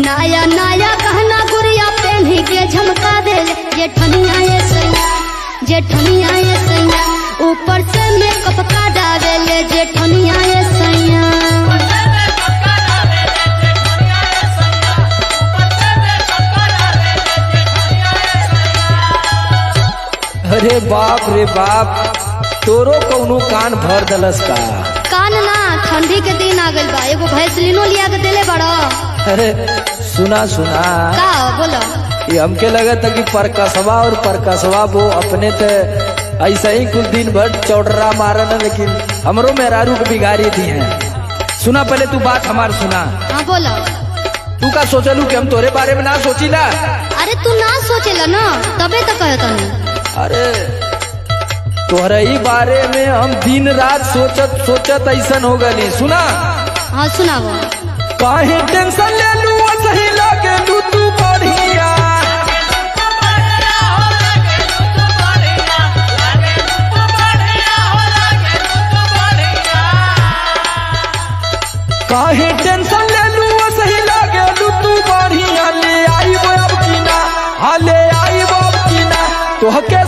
नया नया गहना गुड़िया पहनी के झमका दे जेठनिया ये सैया, जेठनिया ये सैया, ऊपर से मेकअप का डाले ले जेठनिया ये सैया। अरे बाप रे बाप, तोरो कौनो कान भर दलस का? कान ना, ठंडी के दिन आ गइल बा, एगो भैंसलिनो लिया के देले बड़ा। अरे सुना सुना का बोलो? ये हमके लगा था कि परकसवा और परकसवा वो अपने ते ऐसा ही कुछ दिन भर चौड़रा मारा ना, लेकिन हमरो मेहरारू को बिगाड़ी दी है। सुना पहले तू बात हमार सुना। हाँ बोलो। तू का सोचलू कि हम तोरे बारे में ना सोचीला? अरे तू ना सोचेला ना, तबे तो कहता नहीं। अरे तोहरे ही बारे में हम दिन रात सोचत सोचत ऐसन हो गली। सुना? हाँ सुनाओ। काहे टेंशन ले लू, सही लागे लू तू बढ़िया, काहे टेंशन ले लू, सही लागे लू तू बढ़िया। ले आई अब की ना, हाँ ले आई अब की ना, तोहके